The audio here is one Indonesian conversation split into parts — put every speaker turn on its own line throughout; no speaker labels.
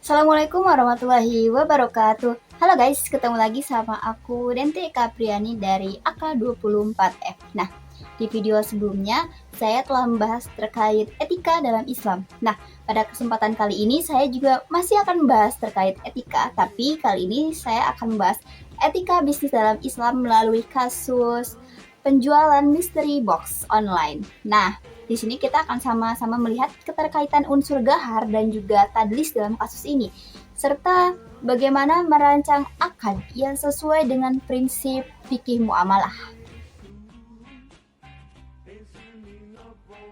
Assalamualaikum warahmatullahi wabarakatuh. Halo guys, ketemu lagi sama aku Dente Kapriani dari AK24F. Nah, di video sebelumnya saya telah membahas terkait etika dalam Islam. Nah, pada kesempatan kali ini saya juga masih akan membahas terkait etika, tapi kali ini saya akan membahas etika bisnis dalam Islam melalui kasus penjualan mystery box online. Nah, di sini kita akan sama-sama melihat keterkaitan unsur gahar dan juga tadlis dalam kasus ini, serta bagaimana merancang akad yang sesuai dengan prinsip fikih muamalah.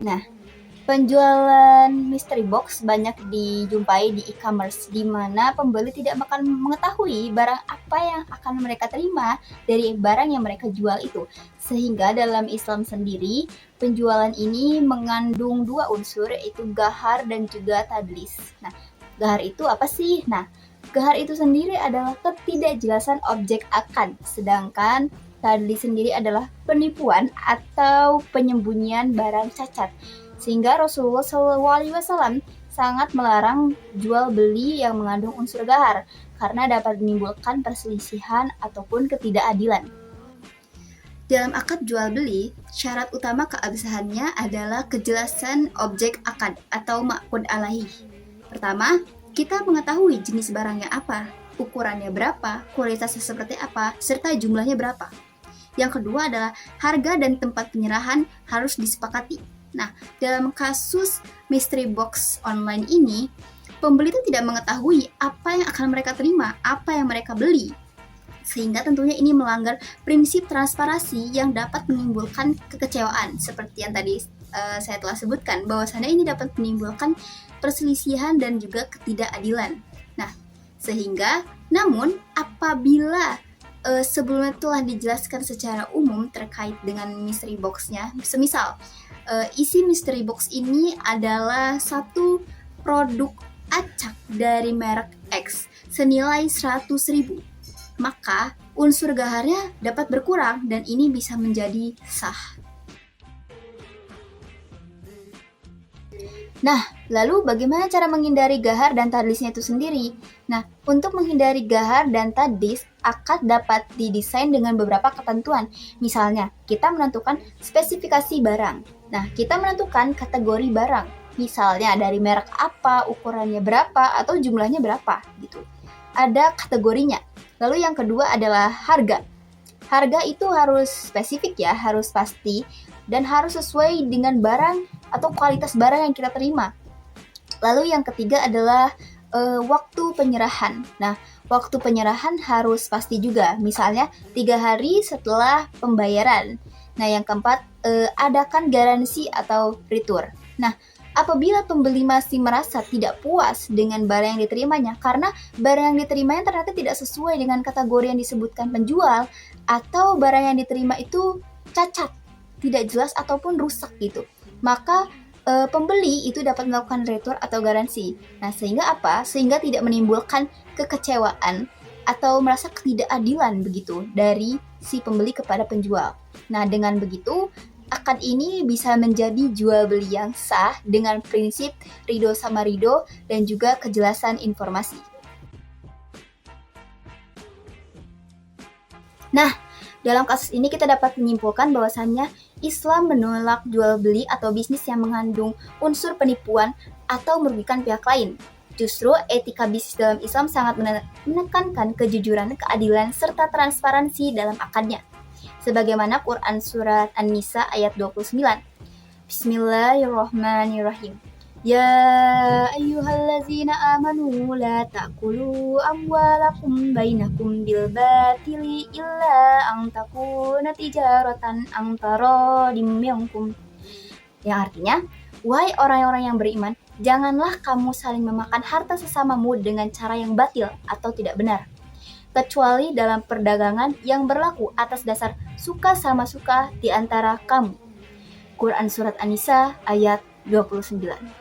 Nah, penjualan mystery box banyak dijumpai di e-commerce, di mana pembeli tidak akan mengetahui barang apa yang akan mereka terima dari barang yang mereka jual itu. Sehingga dalam Islam sendiri, penjualan ini mengandung dua unsur, yaitu gahar dan juga tadlis. Nah, gahar itu apa sih? Nah, gahar itu sendiri adalah ketidakjelasan objek akad, sedangkan tadlis sendiri adalah penipuan atau penyembunyian barang cacat. Sehingga Rasulullah SAW sangat melarang jual beli yang mengandung unsur gahar karena dapat menimbulkan perselisihan ataupun ketidakadilan. Dalam akad jual beli, syarat utama keabsahannya adalah kejelasan objek akad atau ma'qud alaih. Pertama, kita mengetahui jenis barangnya apa, ukurannya berapa, kualitasnya seperti apa, serta jumlahnya berapa. Yang kedua adalah harga dan tempat penyerahan harus disepakati. Nah, dalam kasus mystery box online ini, pembeli itu tidak mengetahui apa yang akan mereka terima, apa yang mereka beli. Sehingga tentunya ini melanggar prinsip transparansi yang dapat menimbulkan kekecewaan. Seperti yang tadi saya telah sebutkan, bahwasannya ini dapat menimbulkan perselisihan dan juga ketidakadilan. Nah, sehingga namun apabila sebelumnya telah dijelaskan secara umum terkait dengan mystery box-nya, semisal isi mystery box ini adalah satu produk acak dari merek X senilai 100.000, maka unsur gaharnya dapat berkurang dan ini bisa menjadi sah. Nah, lalu bagaimana cara menghindari gahar dan tadlisnya itu sendiri? Nah, untuk menghindari gahar dan tadlis, akad dapat didesain dengan beberapa ketentuan. Misalnya, kita menentukan spesifikasi barang. Nah, kita menentukan kategori barang. Misalnya, dari merek apa, ukurannya berapa, atau jumlahnya berapa, gitu. Ada kategorinya. Lalu yang kedua adalah harga. Harga itu harus spesifik ya, harus pasti, dan harus sesuai dengan barang atau kualitas barang yang kita terima. Lalu yang ketiga adalah waktu penyerahan. Nah, waktu penyerahan harus pasti juga. Misalnya 3 hari setelah pembayaran. Nah, yang keempat, adakan garansi atau retur. Nah, apabila pembeli masih merasa tidak puas dengan barang yang diterimanya karena barang yang diterimanya ternyata tidak sesuai dengan kategori yang disebutkan penjual, atau barang yang diterima itu cacat, tidak jelas ataupun rusak gitu, maka pembeli itu dapat melakukan retur atau garansi. Nah, sehingga apa? Sehingga tidak menimbulkan kekecewaan atau merasa ketidakadilan begitu dari si pembeli kepada penjual. Nah, dengan begitu akad ini bisa menjadi jual beli yang sah dengan prinsip ridho sama ridho dan juga kejelasan informasi. Nah, dalam kasus ini kita dapat menyimpulkan bahwasannya Islam menolak jual beli atau bisnis yang mengandung unsur penipuan atau merugikan pihak lain. Justru etika bisnis dalam Islam sangat menekankan kejujuran, keadilan, serta transparansi dalam akadnya. Sebagaimana Quran Surat An-Nisa ayat 29. Bismillahirrahmanirrahim. Ya ayyuhallazina amanu la ta'kulu amwalakum bainakum bil batili illa an takuna tijaratan an taradim minkum. Yang artinya, wahai orang-orang yang beriman, janganlah kamu saling memakan harta sesamamu dengan cara yang batil atau tidak benar, kecuali dalam perdagangan yang berlaku atas dasar suka sama suka di antara kamu. Quran Surat An-Nisa ayat 29.